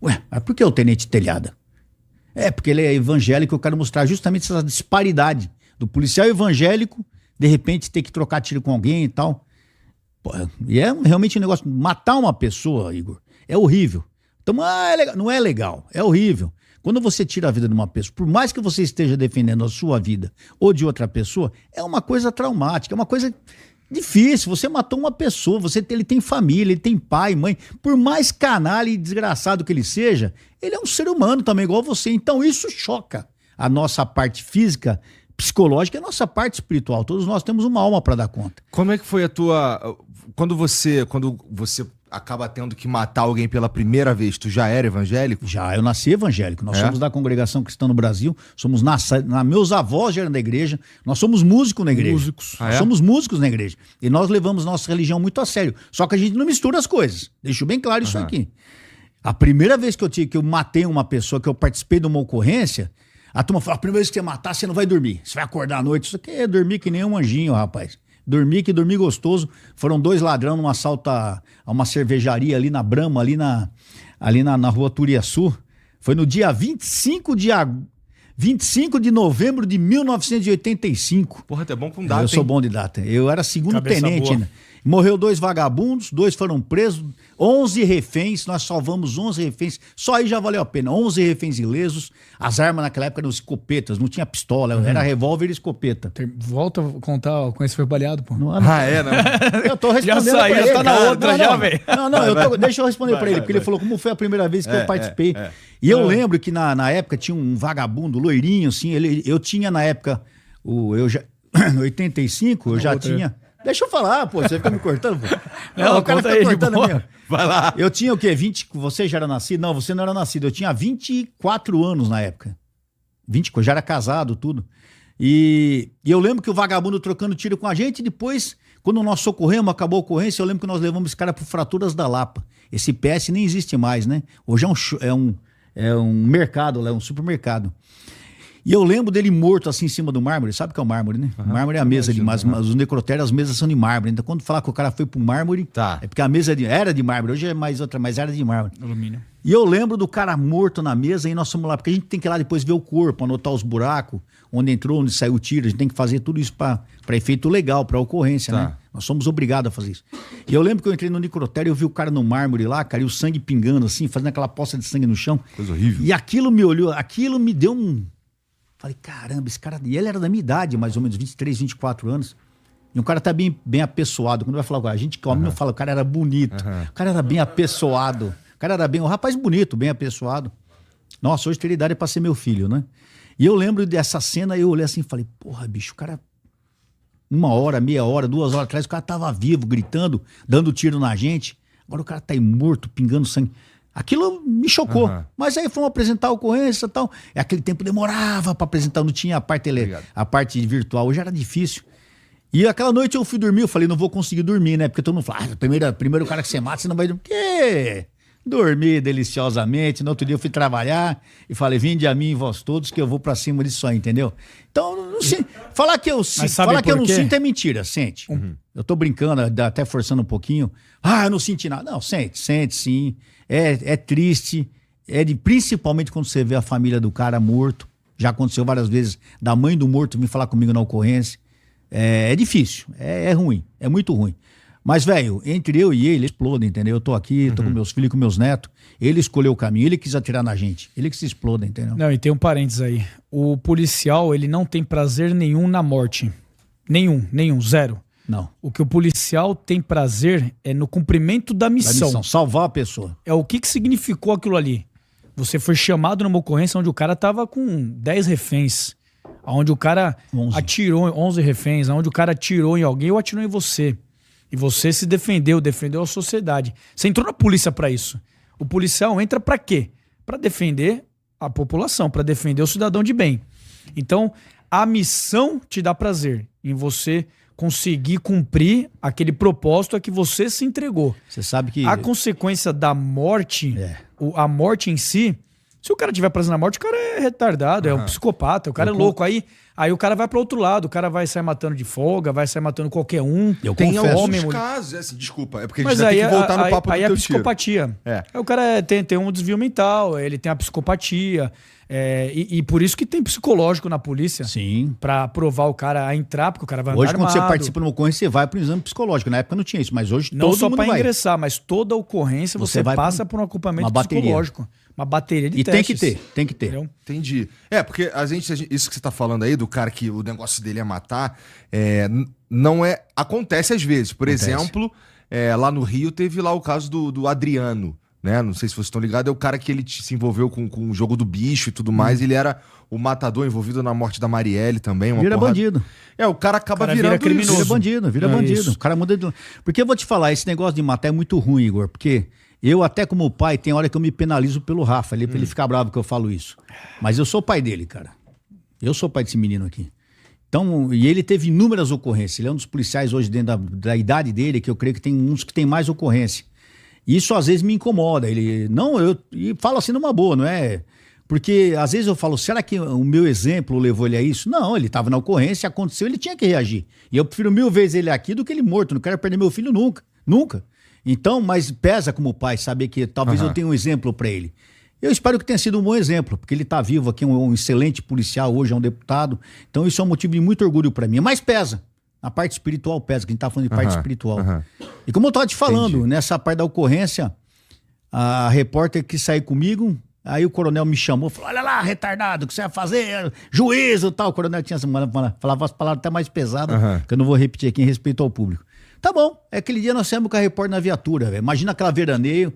Ué, mas por que o Tenente Telhada? É, porque ele é evangélico, eu quero mostrar justamente essa disparidade do policial evangélico, de repente ter que trocar tiro com alguém e tal. Pô, e é realmente um negócio, matar uma pessoa, Igor, é horrível. Então, não é legal, é horrível. Quando você tira a vida de uma pessoa, por mais que você esteja defendendo a sua vida ou de outra pessoa, é uma coisa traumática, é uma coisa difícil. Você matou uma pessoa, ele tem família, ele tem pai, mãe. Por mais canalha e desgraçado que ele seja, ele é um ser humano também, igual você. Então isso choca a nossa parte física, psicológica e a nossa parte espiritual. Todos nós temos uma alma para dar conta. Como é que foi a tua... Quando você acaba tendo que matar alguém pela primeira vez, tu já era evangélico? Já, eu nasci evangélico. Nós somos da Congregação Cristã no Brasil, meus avós já eram da igreja, nós somos músicos na igreja. Músicos. Nós somos músicos na igreja. E nós levamos nossa religião muito a sério. Só que a gente não mistura as coisas. Deixo bem claro isso aqui. A primeira vez que eu matei uma pessoa, que eu participei de uma ocorrência, a turma falou, a primeira vez que você matar, você não vai dormir. Você vai acordar à noite. Isso aqui é dormir que nem um anjinho, rapaz. Dormi gostoso. Foram 2 ladrões num assalto a uma cervejaria ali na Brahma, ali na rua Turiaçu. Foi no dia 25 de novembro de 1985. Porra, até bom com data, eu sou bom de data. Eu era segundo tenente ainda. Morreu 2 vagabundos, 2 foram presos, 11 reféns, nós salvamos 11 reféns, só aí já valeu a pena, 11 reféns ilesos. As armas naquela época eram escopetas, não tinha pistola, era revólver e escopeta. Volta a contar com esse foi baleado, pô. Não. Eu tô respondendo já saiu, já tá na outra já, velho. Deixa eu responder pra ele, porque ele falou como foi a primeira vez que eu participei. E eu lembro que na época tinha um vagabundo, loirinho, assim, eu tinha na época, no 85, eu já tinha... Deixa eu falar, pô, você fica me cortando, pô. Não, o cara tá cortando mesmo. Vai lá. Eu tinha o quê? Você já era nascido? Não, você não era nascido. Eu tinha 24 anos na época. Eu já era casado, tudo. E eu lembro que o vagabundo trocando tiro com a gente, depois, quando nós socorremos, acabou a ocorrência, eu lembro que nós levamos esse cara pro Fraturas da Lapa. Esse PS nem existe mais, né? Hoje é um mercado, é um supermercado. E eu lembro dele morto assim em cima do mármore. Sabe o que é o mármore, né? O mármore é a mesa mas os necrotérios, as mesas são de mármore. Então quando falar que o cara foi pro mármore, é porque a mesa era de mármore. Hoje é mais outra, mas era de mármore. Alumínio. E eu lembro do cara morto na mesa e nós fomos lá, porque a gente tem que ir lá depois ver o corpo, anotar os buracos, onde entrou, onde saiu o tiro. A gente tem que fazer tudo isso para efeito legal, para ocorrência, né? Nós somos obrigados a fazer isso. E eu lembro que eu entrei no necrotério, eu vi o cara no mármore lá, cara, e o sangue pingando assim, fazendo aquela poça de sangue no chão. Coisa horrível. E aquilo me olhou, aquilo me deu um... Falei, caramba, esse cara... E ele era da minha idade, mais ou menos, 23, 24 anos. E um cara tá bem apessoado. Quando vai falar com a gente, que homem não fala, o cara era bonito. O cara era bem apessoado. O cara era um rapaz bonito, bem apessoado. Nossa, hoje teria idade pra ser meu filho, né? E eu lembro dessa cena, eu olhei assim e falei, porra, bicho, o cara... 1 hora, meia hora, 2 horas atrás, o cara tava vivo, gritando, dando tiro na gente. Agora o cara tá aí morto, pingando sangue. Aquilo me chocou. Mas aí fomos apresentar a ocorrência e tal. Aquele tempo demorava para apresentar, não tinha a parte virtual, hoje era difícil. E aquela noite eu fui dormir, eu falei, não vou conseguir dormir, né? Porque todo mundo fala, primeiro cara que você mata, você não vai dormir. Quê? Dormi deliciosamente. No outro dia eu fui trabalhar e falei, vinde a mim, vós todos, que eu vou para cima disso aí, entendeu? Então, não sei. Falar que eu não sinto é mentira, sente. Eu tô brincando, até forçando um pouquinho. Eu não senti nada. Não, sente sim. É triste, principalmente quando você vê a família do cara morto. Já aconteceu várias vezes da mãe do morto vir falar comigo na ocorrência. É difícil, é ruim, é muito ruim. Mas, velho, entre eu e ele explode, entendeu? Eu tô aqui, tô com meus filhos, com meus netos. Ele escolheu o caminho, ele quis atirar na gente. Ele que se exploda, entendeu? Não, e tem um parênteses aí. O policial, ele não tem prazer nenhum na morte. Nenhum, zero. Não. O que o policial tem prazer é no cumprimento da missão. Salvar a pessoa. É o que significou aquilo ali. Você foi chamado numa ocorrência onde o cara tava com 10 reféns. Onde o cara 11. atirou, 11 reféns. Onde o cara atirou em alguém ou atirou em você. E você se defendeu a sociedade. Você entrou na polícia pra isso. O policial entra pra quê? Pra defender a população, pra defender o cidadão de bem. Então, a missão te dá prazer em você conseguir cumprir aquele propósito a que você se entregou. Você sabe que... A consequência da morte, a morte em si, se o cara tiver prazer na morte, o cara é retardado, é um psicopata, o cara é louco. Aí Aí o cara vai pro outro lado, o cara vai sair matando de folga, vai sair matando qualquer um. Eu Tem confesso. alguns casos, assim, desculpa, é porque a gente Mas vai aí, ter que voltar no aí, papo aí do é teu psicopatia. tiro. É. Aí o cara tem um desvio mental, ele tem a psicopatia. E por isso que tem psicológico na polícia. Sim. Pra provar o cara a entrar, porque o cara vai andar Hoje, quando você armado. participa de uma ocorrência, você vai para um exame psicológico. Na época não tinha isso, mas hoje Não todo só mundo para vai. ingressar, mas toda ocorrência Você você vai passa pra por um acompanhamento uma bateria. psicológico. Uma bateria de E testes. tem que ter. Entendeu? Entendi. Porque isso que você tá falando aí, do cara que o negócio dele é matar, não é... Acontece às vezes. Por exemplo, lá no Rio teve lá o caso do Adriano, né? Não sei se vocês estão ligados, é o cara que ele se envolveu com o jogo do bicho e tudo mais. Ele era o matador envolvido na morte da Marielle também. Vira bandido. O cara acaba virando vira criminoso. Vira bandido. Isso. O cara muda de... Porque eu vou te falar, esse negócio de matar é muito ruim, Igor, porque eu até como pai, tem hora que eu me penalizo pelo Rafa, ele fica bravo que eu falo isso. Mas eu sou pai dele, cara. Eu sou pai desse menino aqui. Então, e ele teve inúmeras ocorrências. Ele é um dos policiais hoje dentro da idade dele, que eu creio que tem uns que tem mais ocorrência. Isso às vezes me incomoda. E falo assim numa boa, não é? Porque às vezes eu falo, será que o meu exemplo levou ele a isso? Não, ele estava na ocorrência, aconteceu, ele tinha que reagir. E eu prefiro 1000 vezes ele aqui do que ele morto. Não quero perder meu filho nunca. Nunca. Então, mas pesa como pai saber que talvez eu tenha um exemplo para ele. Eu espero que tenha sido um bom exemplo, porque ele está vivo aqui, um excelente policial, hoje é um deputado. Então isso é um motivo de muito orgulho para mim. Mas pesa. A parte espiritual pesa, que a gente tá falando de parte espiritual. E como eu estava te falando, nessa parte da ocorrência, a repórter que saiu comigo, aí o coronel me chamou, falou, olha lá, retardado, o que você vai fazer? Juízo e tal. O coronel tinha falava as palavras até mais pesadas, que eu não vou repetir aqui em respeito ao público. Tá bom, aquele dia nós saímos com a repórter na viatura, velho. Imagina aquela veraneio.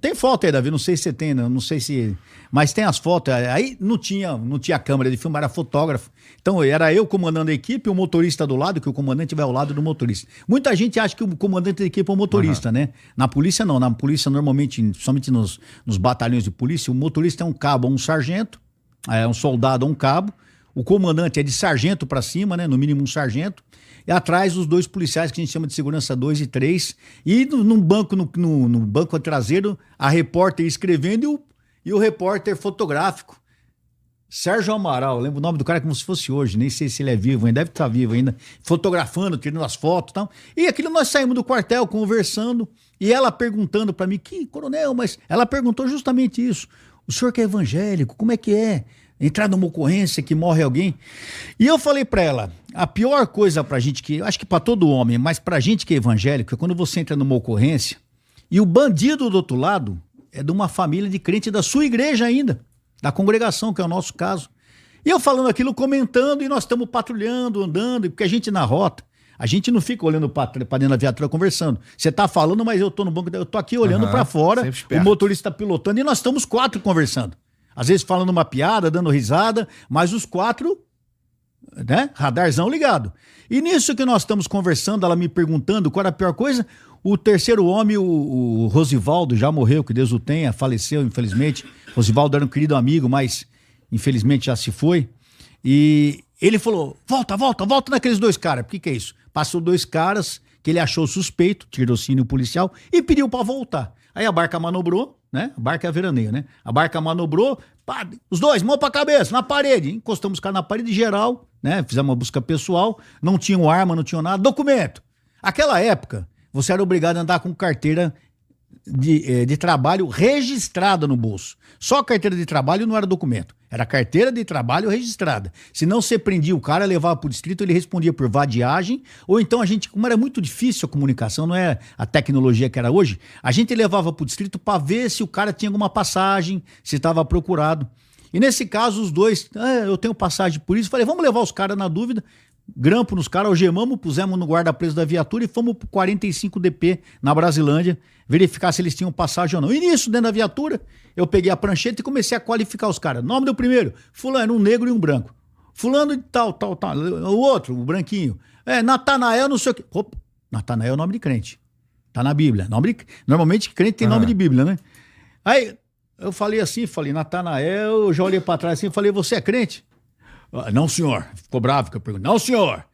Tem foto aí, Davi, não sei se você tem, não sei se... Mas tem as fotos, aí não tinha câmera de filme, era fotógrafo. Então era eu comandando a equipe, o motorista do lado, que o comandante vai ao lado do motorista. Muita gente acha que o comandante da equipe é o motorista, né? Na polícia não, na polícia normalmente, somente nos batalhões de polícia, o motorista é um cabo ou um sargento, é um soldado ou um cabo, o comandante é de sargento para cima, né? No mínimo um sargento. E atrás os 2 policiais que a gente chama de segurança 2 e 3. E no banco, no banco traseiro, a repórter escrevendo e o repórter fotográfico. Sérgio Amaral, lembro o nome do cara como se fosse hoje, nem sei se ele é vivo ainda, deve estar vivo ainda, fotografando, tirando as fotos e tal. E aquilo nós saímos do quartel conversando e ela perguntando para mim, que coronel, mas ela perguntou justamente isso. O senhor que é evangélico, como é que é? Entrar numa ocorrência que morre alguém. E eu falei pra ela, a pior coisa pra gente que, acho que pra todo homem, mas pra gente que é evangélico, é quando você entra numa ocorrência e o bandido do outro lado é de uma família de crente da sua igreja ainda, da congregação, que é o nosso caso. E eu falando aquilo, comentando, e nós estamos patrulhando, andando, porque a gente na rota, a gente não fica olhando pra dentro da viatura conversando. Você tá falando, mas eu tô no banco, eu tô aqui olhando pra fora, o motorista tá pilotando e nós estamos 4 conversando. Às vezes falando uma piada, dando risada, mas os 4, né, radarzão ligado. E nisso que nós estamos conversando, ela me perguntando qual era a pior coisa, o terceiro homem, o Rosivaldo, já morreu, que Deus o tenha, faleceu, infelizmente. Rosivaldo era um querido amigo, mas infelizmente já se foi. E ele falou, volta naqueles 2 caras. O que é isso? Passou 2 caras que ele achou suspeito, tirocínio policial, e pediu para voltar. Aí a barca manobrou, né? A barca é a veraneio, né? A barca manobrou, pá, os 2, mão pra cabeça, na parede. Encostamos os caras na parede geral, né? Fizemos uma busca pessoal, não tinham arma, não tinham nada. Documento. Aquela época, você era obrigado a andar com carteira de trabalho registrada no bolso. Só carteira de trabalho não era documento. Era carteira de trabalho registrada. Se não você prendia o cara, levava pro distrito, ele respondia por vadiagem, ou então a gente, como era muito difícil a comunicação, não é a tecnologia que era hoje, a gente levava pro distrito para ver se o cara tinha alguma passagem, se estava procurado. E nesse caso, os 2, eu tenho passagem por isso, falei, vamos levar os caras na dúvida, grampo nos caras, algemamos, pusemos no guarda-preso da viatura e fomos pro 45 DP na Brasilândia, verificar se eles tinham passagem ou não. E nisso, dentro da viatura, eu peguei a prancheta e comecei a qualificar os caras. Nome do primeiro, fulano, um negro e um branco. Fulano de tal. O outro, o branquinho. Natanael, não sei o quê. Opa, Natanael é o nome de crente. Tá na Bíblia. Normalmente crente tem nome de Bíblia, né? Aí, eu falei assim, Natanael, eu já olhei pra trás assim, falei, você é crente? Não, senhor. Ficou bravo que eu perguntei. Não, senhor.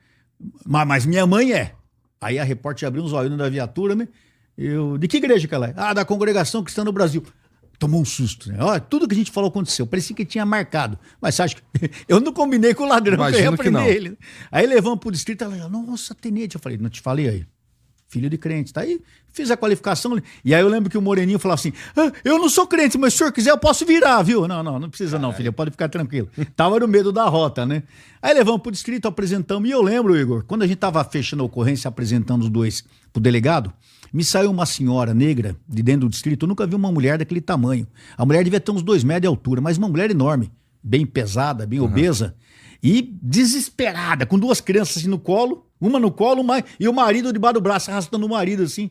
Mas minha mãe é. Aí a repórter abriu uns olhos da viatura, né? De que igreja que ela é? Da Congregação Cristã do Brasil. tomou um susto, né? Olha, tudo que a gente falou aconteceu. Parecia que tinha marcado. Mas você acha que eu não combinei com o ladrão, Imagino que eu ia que não. prender ele. Aí levamos pro distrito, ela, nossa, tenente. Eu falei, não te falei aí. Filho de crente, tá aí. Fiz a qualificação. E aí eu lembro que o Moreninho falava assim, eu não sou crente, mas se o senhor quiser eu posso virar, viu? Não precisa não, filho, pode ficar tranquilo. Tava no medo da rota, né? Aí levamos pro distrito, apresentamos. E eu lembro, Igor, quando a gente tava fechando a ocorrência, apresentando os dois pro delegado, me saiu uma senhora negra de dentro do distrito. Eu nunca vi uma mulher daquele tamanho. A mulher devia ter uns 2 metros de altura, mas uma mulher enorme, bem pesada, bem obesa e desesperada, com 2 crianças assim no colo, uma no colo e o marido debaixo do braço, arrastando o marido assim,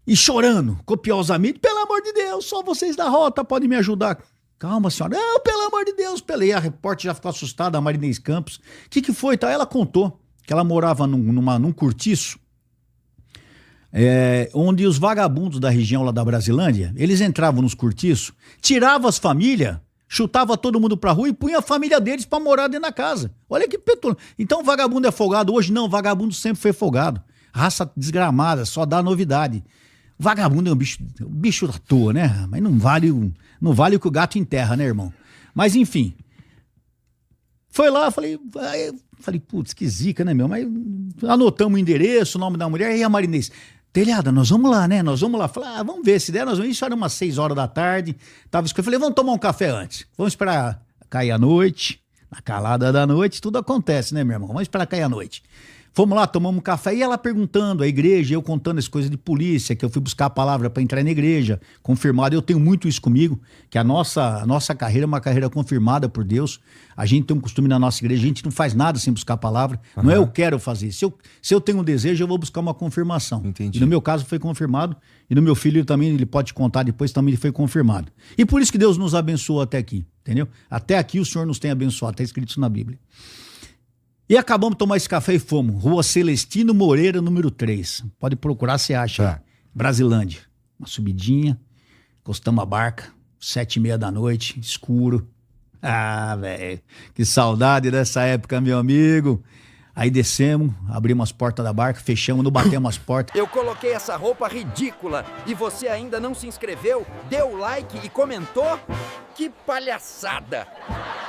e chorando copiosamente. Pelo amor de Deus, só vocês da rota podem me ajudar. Calma, senhora. Não, pelo amor de Deus. E a repórter já ficou assustada, a Marinês Campos. O que foi? Tá? Ela contou que ela morava num cortiço, onde os vagabundos da região lá da Brasilândia, eles entravam nos cortiços, tiravam as famílias, chutava todo mundo pra rua e punha a família deles pra morar dentro da casa. Olha que petulante. Então vagabundo é folgado? Hoje não, vagabundo sempre foi folgado. Raça desgramada, só dá novidade. Vagabundo é um bicho à toa, né? Mas não vale o que o gato enterra, né, irmão? Mas enfim. Foi lá, falei, putz, que zica, né, meu? Mas anotamos o endereço, o nome da mulher, e a Marinês. Telhada, nós vamos lá, né? Nós vamos lá. Falei, vamos ver, se der, nós vamos. Isso era umas 6 horas da tarde. Tava escuro. Falei, vamos tomar um café antes. Vamos esperar cair a noite. Na calada da noite, tudo acontece, né, meu irmão? Vamos esperar cair a noite. Fomos lá, tomamos um café e ela perguntando a igreja, eu contando as coisas de polícia, que eu fui buscar a palavra para entrar na igreja, confirmado. Eu tenho muito isso comigo, que a nossa carreira é uma carreira confirmada por Deus. A gente tem um costume na nossa igreja, a gente não faz nada sem buscar a palavra. Não é eu quero fazer. Se eu tenho um desejo, eu vou buscar uma confirmação. Entendi. E no meu caso foi confirmado, e no meu filho também, ele pode contar depois, também foi confirmado. E por isso que Deus nos abençoou até aqui, entendeu? Até aqui o Senhor nos tem abençoado, está escrito isso na Bíblia. E acabamos de tomar esse café e fomos. Rua Celestino Moreira, número 3. Pode procurar, você acha. Tá. Brasilândia. Uma subidinha, encostamos a barca, 7h30 da noite, escuro. Ah, velho, que saudade dessa época, meu amigo. Aí descemos, abrimos as portas da barca, fechamos, não batemos as portas. Eu coloquei essa roupa ridícula e você ainda não se inscreveu, deu like e comentou? Que palhaçada!